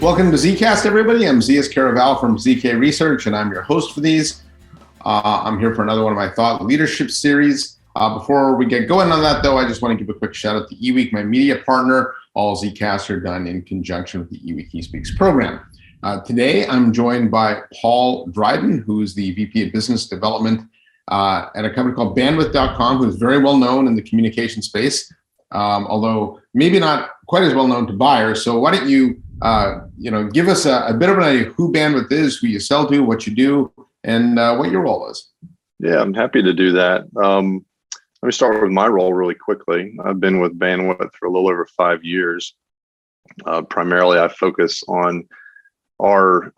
Welcome to ZKast, everybody. I'm Zeus Caraval from ZK Research, and I'm your host for these. I'm here for another one of my thought leadership series. Before we get going on that, though, I just want to give a quick shout out to eWeek, my media partner. All ZKasts are done in conjunction with the eWeek eSpeaks program. Today, I'm joined by Paul Dryden, who is the VP of Business Development at a company called Bandwidth.com, who is very well known in the communication space, although maybe not quite as well known to buyers. So why don't you give us a bit of an idea who Bandwidth is, who you sell to, what you do, and what your role is. Yeah, I'm happy to do that. Let me start with my role really quickly. I've been with Bandwidth for a little over 5 years. Primarily, I focus on our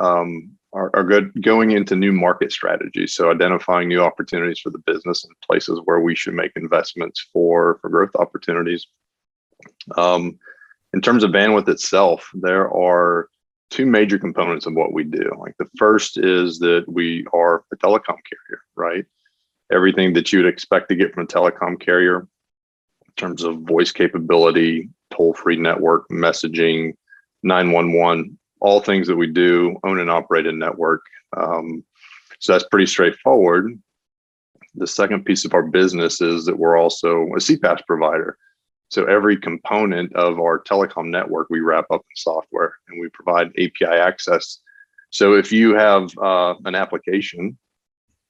going into new market strategies, so identifying new opportunities for the business and places where we should make investments for growth opportunities. In terms of Bandwidth itself, there are two major components of what we do. Like the first is that we are a telecom carrier, right? Everything that you would expect to get from a telecom carrier in terms of voice capability, toll-free network, messaging, 911, all things that we do, own and operate a network. So that's pretty straightforward. The second piece of our business is that we're also a CPaaS provider. So every component of our telecom network, we wrap up in software and we provide API access. So if you have an application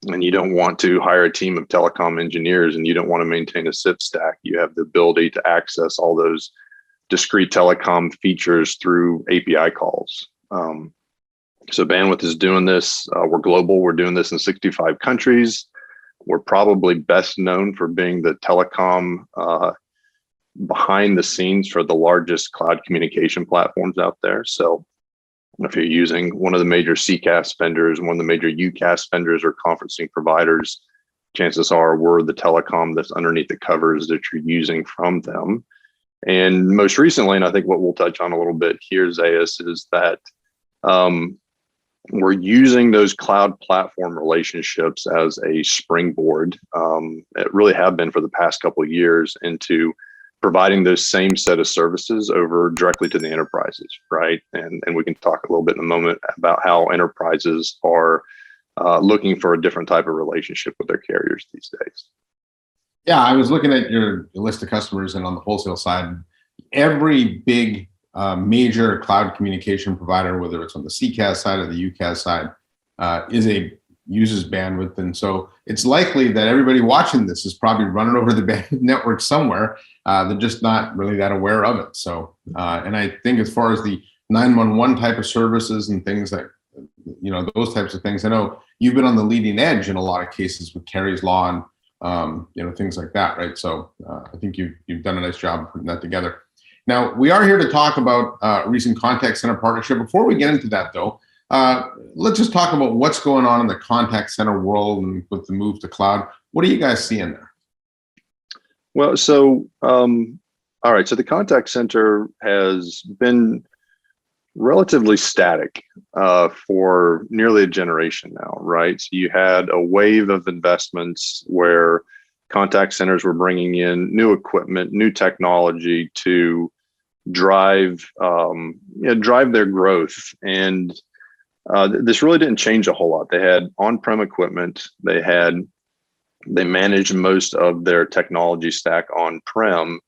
and you don't want to hire a team of telecom engineers and you don't want to maintain a SIP stack, you have the ability to access all those discrete telecom features through API calls. So Bandwidth is doing this. We're global. We're doing this in 65 countries. We're probably best known for being the telecom behind the scenes for the largest cloud communication platforms out there. So if you're using one of the major ZKast vendors, one of the major UCast vendors or conferencing providers, chances are we're the telecom that's underneath the covers that you're using from them. And most recently, and I think what we'll touch on a little bit here, Zeus, is that we're using those cloud platform relationships as a springboard. It really have been for the past couple of years into providing those same set of services over directly to the enterprises, right? And we can talk a little bit in a moment about how enterprises are looking for a different type of relationship with their carriers these days. Yeah, I was looking at your list of customers, and on the wholesale side, every big major cloud communication provider, whether it's on the CCast side or the UCast side, uses Bandwidth. And so it's likely that everybody watching this is probably running over the Bandwidth network somewhere. They're just not really that aware of it. So, and I think as far as the 911 type of services and things like, those types of things, I know you've been on the leading edge in a lot of cases with Kerry's Law and, things like that, right? So I think you've done a nice job of putting that together. Now, we are here to talk about recent contact center partnership. Before we get into that, though, let's just talk about what's going on in the contact center world and with the move to cloud. What are you guys seeing there? Well, so, all right. So the contact center has been relatively static for nearly a generation now, right? So you had a wave of investments where contact centers were bringing in new equipment, new technology to drive their growth. And this really didn't change a whole lot. They had on-prem equipment. They managed most of their technology stack on-prem,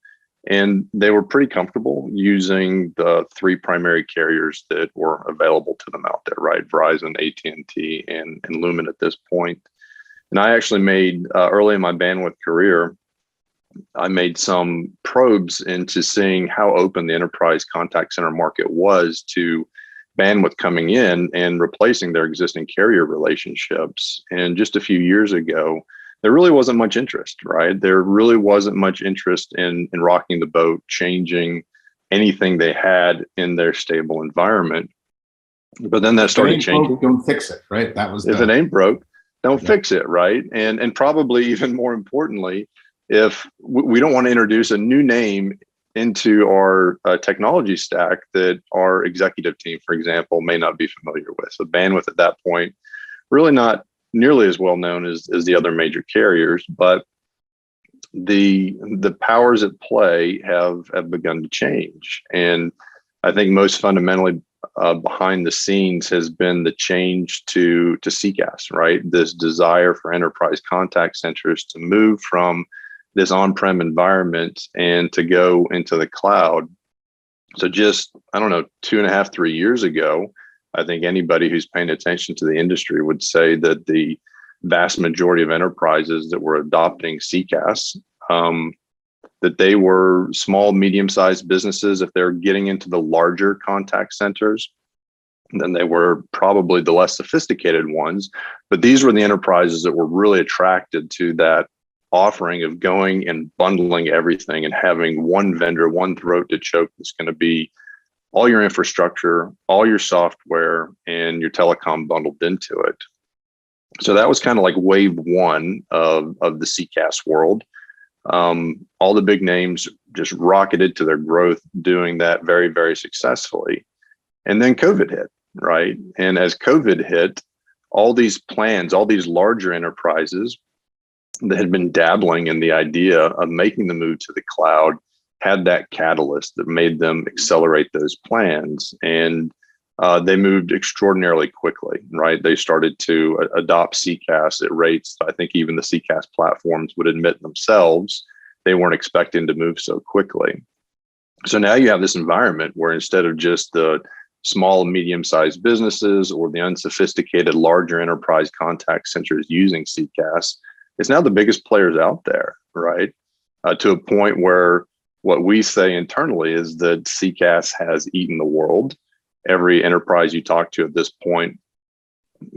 and they were pretty comfortable using the three primary carriers that were available to them out there, right? Verizon, AT&T, and Lumen at this point. And I actually made, early in my Bandwidth career, I made some probes into seeing how open the enterprise contact center market was to Bandwidth coming in and replacing their existing carrier relationships. And just a few years ago, there really wasn't much interest, right? There really wasn't much interest in rocking the boat, changing anything they had in their stable environment. But then that started changing. Broke, don't fix it, right? That was if it ain't broke, don't fix it, right? And probably even more importantly, if we don't want to introduce a new name into our technology stack that our executive team, for example, may not be familiar with. So Bandwidth at that point, really not nearly as well known as the other major carriers, but the powers at play have begun to change. And I think most fundamentally, behind the scenes has been the change to ZKast, right? This desire for enterprise contact centers to move from this on-prem environment and to go into the cloud. So just, I don't know, 2.5, 3 years ago, I think anybody who's paying attention to the industry would say that the vast majority of enterprises that were adopting ZKast, that they were small, medium-sized businesses. If they're getting into the larger contact centers, then they were probably the less sophisticated ones. But these were the enterprises that were really attracted to that offering of going and bundling everything and having one vendor, one throat to choke that's going to be all your infrastructure, all your software, and your telecom bundled into it. So that was kind of like wave one of the ZKast world. All the big names just rocketed to their growth doing that very, very successfully. And then COVID hit, right? And as COVID hit, all these plans, all these larger enterprises that had been dabbling in the idea of making the move to the cloud had that catalyst that made them accelerate those plans. And they moved extraordinarily quickly, right? They started to adopt ZKast at rates I think even the ZKast platforms would admit themselves they weren't expecting to move so quickly. So now you have this environment where instead of just the small and medium-sized businesses or the unsophisticated larger enterprise contact centers using ZKast, it's now the biggest players out there, right? To a point where what we say internally is that ZKast has eaten the world. Every enterprise you talk to at this point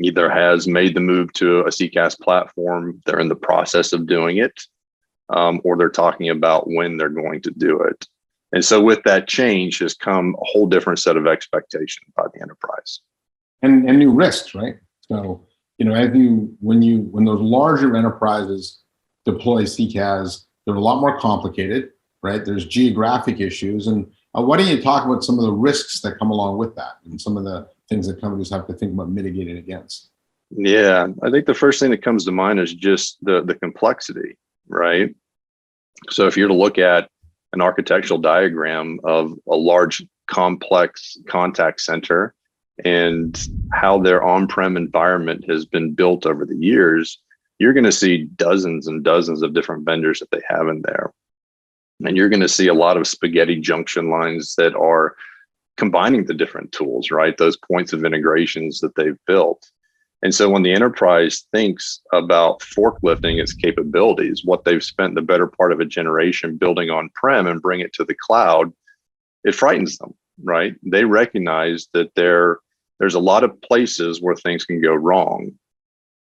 either has made the move to a ZKast platform, they're in the process of doing it, or they're talking about when they're going to do it. And so with that change has come a whole different set of expectations by the enterprise. And new risks, right? So, when those larger enterprises deploy ZKast, they're a lot more complicated, right? There's geographic issues. And why don't you talk about some of the risks that come along with that and some of the things that companies have to think about mitigating against? Yeah, I think the first thing that comes to mind is just the complexity, right? So if you're to look at an architectural diagram of a large, complex contact center and how their on-prem environment has been built over the years, you're going to see dozens and dozens of different vendors that they have in there. And you're going to see a lot of spaghetti junction lines that are combining the different tools, right? Those points of integrations that they've built. And so when the enterprise thinks about forklifting its capabilities, what they've spent the better part of a generation building on-prem and bring it to the cloud, it frightens them, right? They recognize that there's a lot of places where things can go wrong.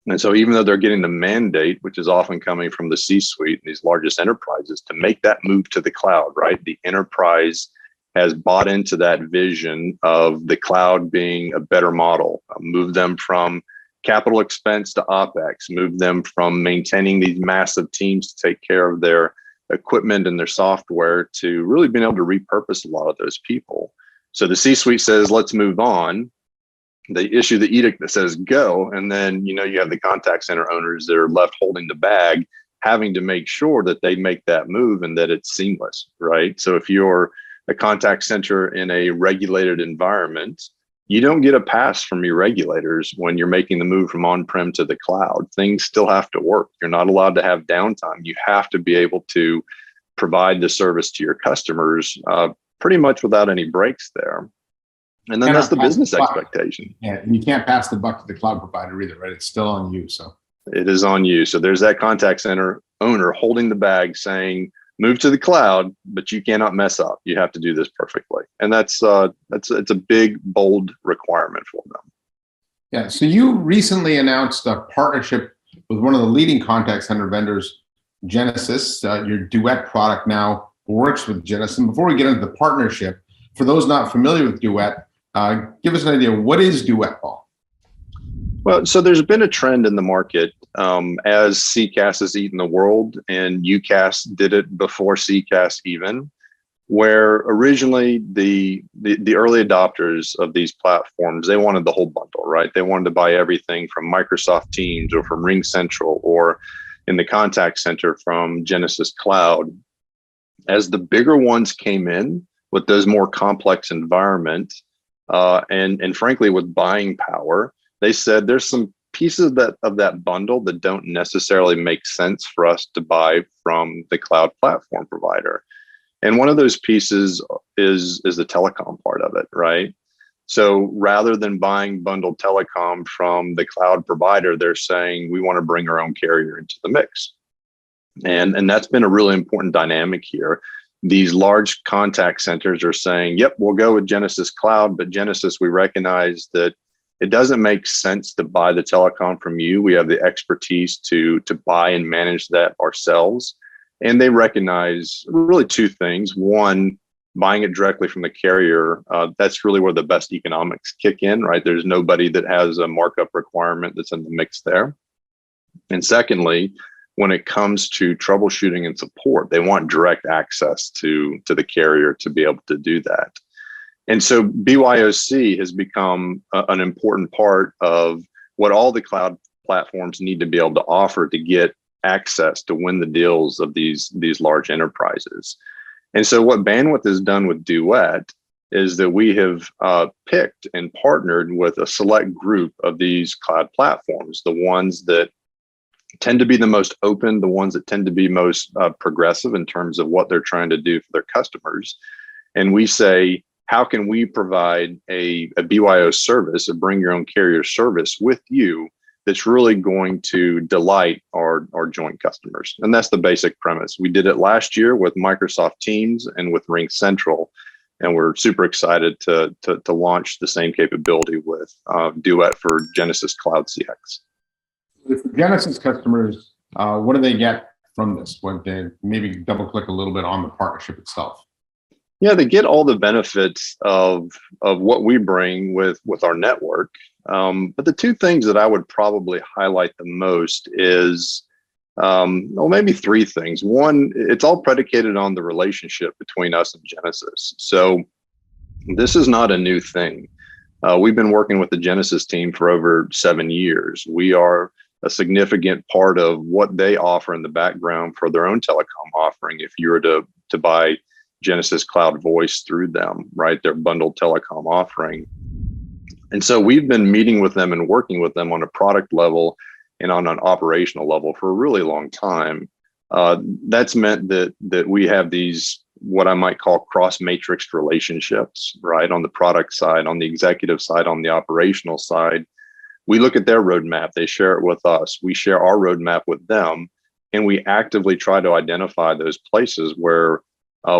And so even though they're getting the mandate, which is often coming from the C-suite and these largest enterprises, to make that move to the cloud, right? The enterprise has bought into that vision of the cloud being a better model, move them from capital expense to OpEx, move them from maintaining these massive teams to take care of their equipment and their software to really being able to repurpose a lot of those people. So the C-suite says, let's move on. They issue the edict that says go, and then you have the contact center owners that are left holding the bag, having to make sure that they make that move and that it's seamless, right? So if you're a contact center in a regulated environment, you don't get a pass from your regulators when you're making the move from on-prem to the cloud. Things still have to work. You're not allowed to have downtime. You have to be able to provide the service to your customers pretty much without any breaks there. And then that's the business expectation. Yeah, and you can't pass the buck to the cloud provider either, right? It's still on you. So it is on you. So there's that contact center owner holding the bag saying, move to the cloud, but you cannot mess up. You have to do this perfectly. And it's a big, bold requirement for them. Yeah. So you recently announced a partnership with one of the leading contact center vendors, Genesys. Your Duet product now works with Genesys. And before we get into the partnership, for those not familiar with Duet, give us an idea. What is Duet, Paul? Well, so there's been a trend in the market as ZKast has eaten the world, and UCast did it before ZKast even, where originally the early adopters of these platforms, they wanted the whole bundle, right? They wanted to buy everything from Microsoft Teams or from RingCentral or in the contact center from Genesys Cloud. As the bigger ones came in with those more complex environments, And frankly, with buying power, they said there's some pieces of that bundle that don't necessarily make sense for us to buy from the cloud platform provider. And one of those pieces is the telecom part of it, right? So rather than buying bundled telecom from the cloud provider, they're saying we want to bring our own carrier into the mix. And that's been a really important dynamic here. These large contact centers are saying, yep, we'll go with Genesys Cloud, but Genesys, we recognize that it doesn't make sense to buy the telecom from you. We have the expertise to buy and manage that ourselves. And they recognize really two things. One, buying it directly from the carrier, that's really where the best economics kick in, right? There's nobody that has a markup requirement that's in the mix there. And secondly, when it comes to troubleshooting and support, they want direct access to the carrier to be able to do that. And so BYOC has become an important part of what all the cloud platforms need to be able to offer to get access to win the deals of these large enterprises. And so what Bandwidth has done with Duet is that we have picked and partnered with a select group of these cloud platforms, the ones that tend to be the most open, the ones that tend to be most progressive in terms of what they're trying to do for their customers. And we say, how can we provide a BYO service, a bring your own carrier service with you that's really going to delight our joint customers? And that's the basic premise. We did it last year with Microsoft Teams and with Ring Central, and we're super excited to launch the same capability with Duet for Genesys Cloud CX. For Genesys customers, what do they get from this? When they maybe double click a little bit on the partnership itself? Yeah, they get all the benefits of what we bring with our network. But the two things that I would probably highlight the most is, well, maybe three things. One, it's all predicated on the relationship between us and Genesys. So this is not a new thing. We've been working with the Genesys team for over 7 years. We are a significant part of what they offer in the background for their own telecom offering. If you were to buy Genesys Cloud Voice through them, right, their bundled telecom offering. And so we've been meeting with them and working with them on a product level and on an operational level for a really long time. That's meant that we have these, what I might call cross-matrixed relationships, right? On the product side, on the executive side, on the operational side. We look at their roadmap, they share it with us. We share our roadmap with them, and we actively try to identify those places where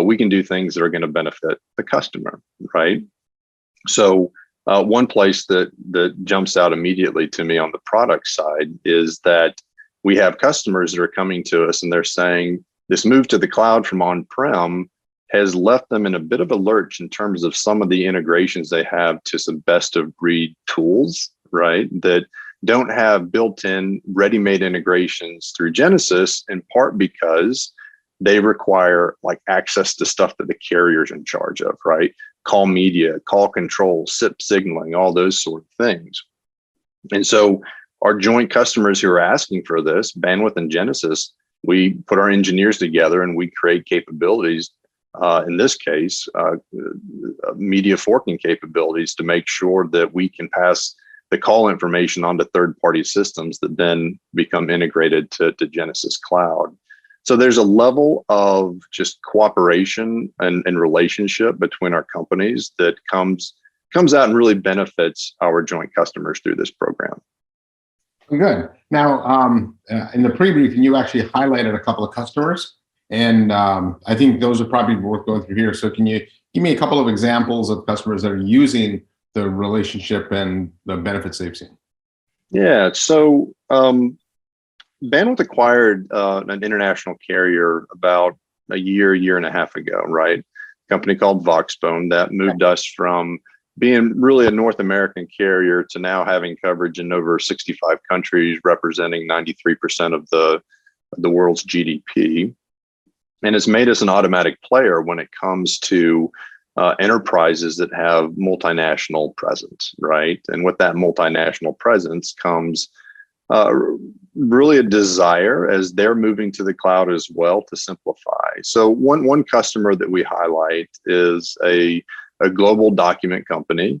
we can do things that are going to benefit the customer, right? So one place that jumps out immediately to me on the product side is that we have customers that are coming to us and they're saying this move to the cloud from on-prem has left them in a bit of a lurch in terms of some of the integrations they have to some best of breed tools, right? That don't have built-in ready-made integrations through Genesys, in part because they require like access to stuff that the carrier's in charge of, right? Call media, call control, SIP signaling, all those sort of things. And so our joint customers who are asking for this, Bandwidth and Genesys, we put our engineers together and we create capabilities, in this case, media forking capabilities to make sure that we can pass the call information onto third-party systems that then become integrated to Genesys Cloud. So there's a level of just cooperation and relationship between our companies that comes out and really benefits our joint customers through this program. Good. Now, in the pre-briefing, you actually highlighted a couple of customers, and I think those are probably worth going through here. So can you give me a couple of examples of customers that are using the relationship and the benefits they've seen? Yeah, so Bandwidth acquired an international carrier about a year and a half ago, right? A company called Voxbone that moved us from being really a North American carrier to now having coverage in over 65 countries, representing 93% of the world's GDP. And it's made us an automatic player when it comes to enterprises that have multinational presence, right? And with that multinational presence comes really a desire as they're moving to the cloud as well to simplify. So one customer that we highlight is a global document company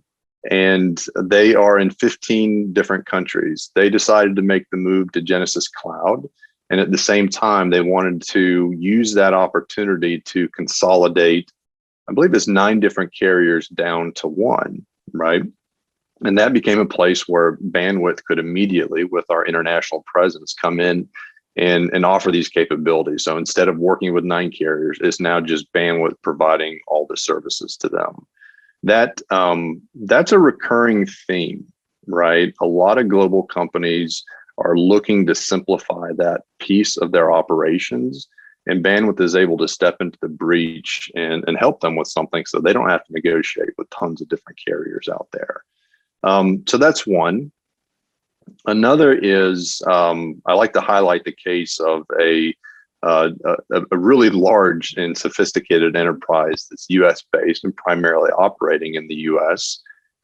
and they are in 15 different countries. They decided to make the move to Genesys Cloud. And at the same time, they wanted to use that opportunity to consolidate, I believe it's 9 different carriers down to 1, right? And that became a place where Bandwidth could immediately, with our international presence, come in and offer these capabilities. So instead of working with 9 carriers, it's now just Bandwidth providing all the services to them. That's a recurring theme, right? A lot of global companies are looking to simplify that piece of their operations, and Bandwidth is able to step into the breach and help them with something so they don't have to negotiate with tons of different carriers out there. So that's one. Another is I like to highlight the case of a really large and sophisticated enterprise that's US based and primarily operating in the US.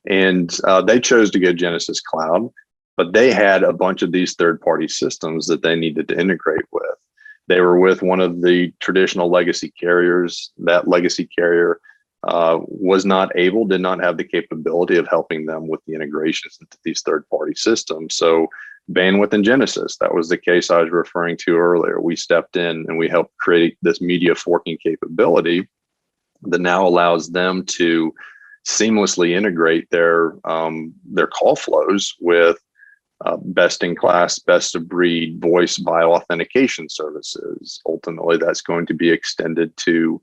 And they chose to go Genesys Cloud, but they had a bunch of these third-party systems that they needed to integrate with. They were with one of the traditional legacy carriers. That legacy carrier did not have the capability of helping them with the integrations into these third-party systems. So Bandwidth and Genesys, that was the case I was referring to earlier. We stepped in and we helped create this media forking capability that now allows them to seamlessly integrate their call flows with best-in-class, best-of-breed voice bioauthentication services. Ultimately, that's going to be extended to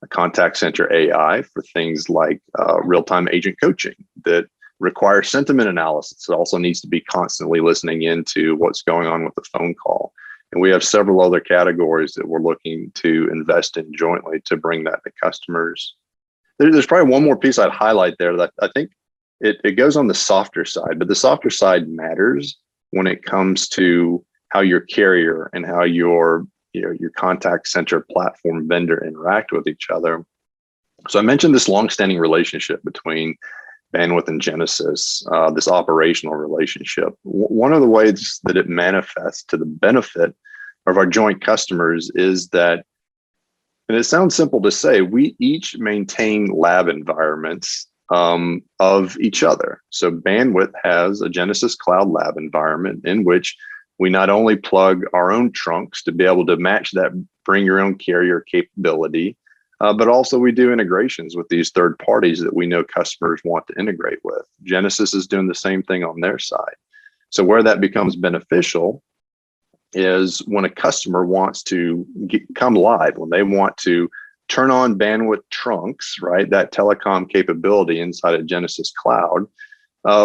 a contact center AI for things like real-time agent coaching that requires sentiment analysis. It also needs to be constantly listening into what's going on with the phone call. And we have several other categories that we're looking to invest in jointly to bring that to customers. There's probably one more piece I'd highlight there that I think it goes on the softer side, but the softer side matters when it comes to how your carrier and how your contact center platform vendor interact with each other. So I mentioned this longstanding relationship between Bandwidth and Genesys, this operational relationship. One of the ways that it manifests to the benefit of our joint customers is that, and it sounds simple to say, we each maintain lab environments of each other. So Bandwidth has a Genesys Cloud lab environment in which we not only plug our own trunks to be able to match that bring your own carrier capability, but also we do integrations with these third parties that we know customers want to integrate with. Genesys is doing the same thing on their side. So where that becomes beneficial is when a customer wants to come live, when they want to turn on Bandwidth trunks, right? That telecom capability inside of Genesys Cloud.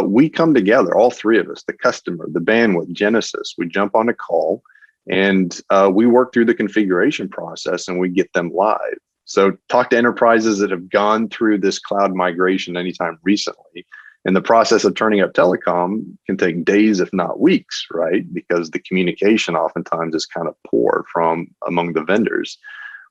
We come together, all 3 of us, the customer, the Bandwidth, Genesys, we jump on a call and we work through the configuration process and we get them live. So talk to enterprises that have gone through this cloud migration anytime recently. And the process of turning up telecom can take days, if not weeks, right? Because the communication oftentimes is kind of poor from among the vendors.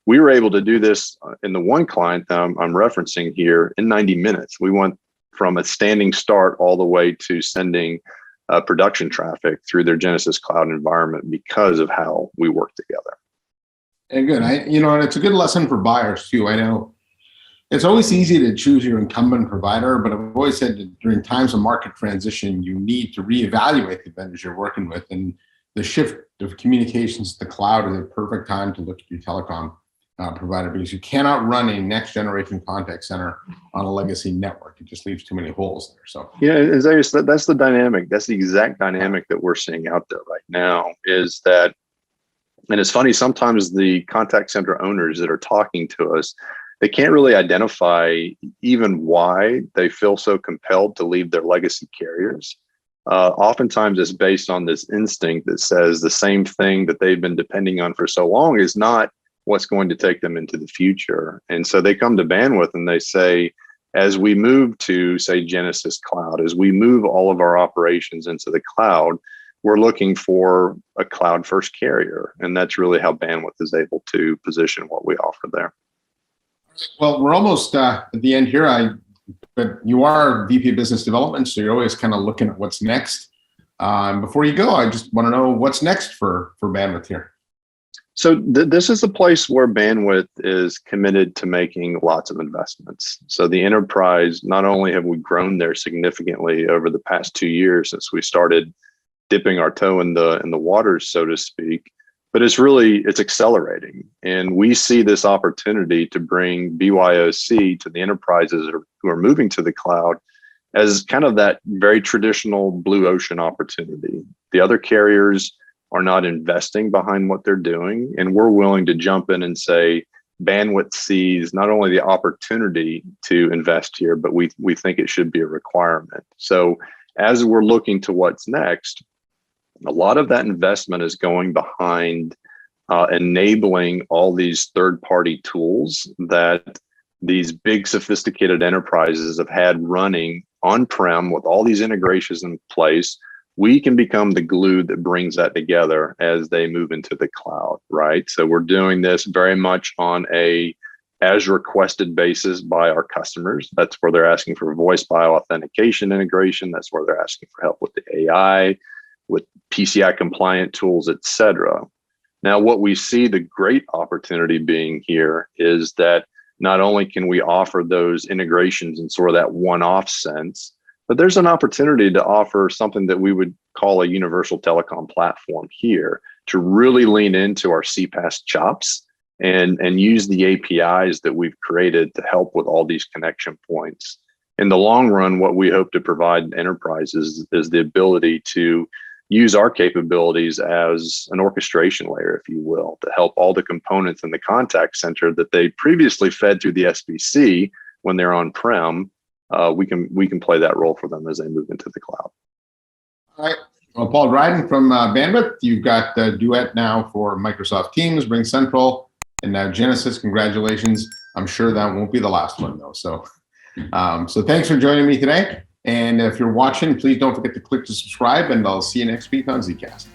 We were able to do this in the one client that I'm referencing here in 90 minutes. We went from a standing start all the way to sending production traffic through their Genesys Cloud environment because of how we work together. And good. And it's a good lesson for buyers too. I know it's always easy to choose your incumbent provider, but I've always said that during times of market transition, you need to reevaluate the vendors you're working with. And the shift of communications to the cloud is a perfect time to look at your telecom provider, because you cannot run a next generation contact center on a legacy network. It just leaves too many holes there. So that's the dynamic. That's the exact dynamic that we're seeing out there right now is that, and it's funny, sometimes the contact center owners that are talking to us, they can't really identify even why they feel so compelled to leave their legacy carriers. Oftentimes it's based on this instinct that says the same thing that they've been depending on for so long is not what's going to take them into the future. And so they come to Bandwidth and they say, as we move to, say, Genesys Cloud, as we move all of our operations into the cloud, we're looking for a cloud first carrier. And that's really how Bandwidth is able to position what we offer there. Well, we're almost at the end here. But you are VP of Business Development, so you're always kind of looking at what's next. Before you go, I just want to know what's next for Bandwidth here. So this is a place where bandwidth is committed to making lots of investments. So the enterprise, not only have we grown there significantly over the past 2 years since we started dipping our toe in the waters, so to speak, but it's accelerating. And we see this opportunity to bring BYOC to the enterprises who are moving to the cloud as kind of that very traditional blue ocean opportunity. The other carriers are not investing behind what they're doing, and we're willing to jump in and say bandwidth sees not only the opportunity to invest here, but we think it should be a requirement. So as we're looking to what's next, a lot of that investment is going behind enabling all these third-party tools that these big sophisticated enterprises have had running on-prem with all these integrations in place. We can become the glue that brings that together as they move into the cloud, right? So we're doing this very much on a as requested basis by our customers. That's where they're asking for voice by authentication integration. That's where they're asking for help with the AI, with PCI compliant tools, et cetera. Now, what we see the great opportunity being here is that not only can we offer those integrations in sort of that one-off sense, but there's an opportunity to offer something that we would call a universal telecom platform here to really lean into our CPaaS chops and use the APIs that we've created to help with all these connection points. In the long run, what we hope to provide enterprises is the ability to use our capabilities as an orchestration layer, if you will, to help all the components in the contact center that they previously fed through the SBC when they're on-prem. We can play that role for them as they move into the cloud. All right. Well, Paul Dryden from Bandwidth, you've got Duet now for Microsoft Teams, RingCentral, and now Genesys. Congratulations. I'm sure that won't be the last one, though. So thanks for joining me today. And if you're watching, please don't forget to click to subscribe, and I'll see you next week on ZKast.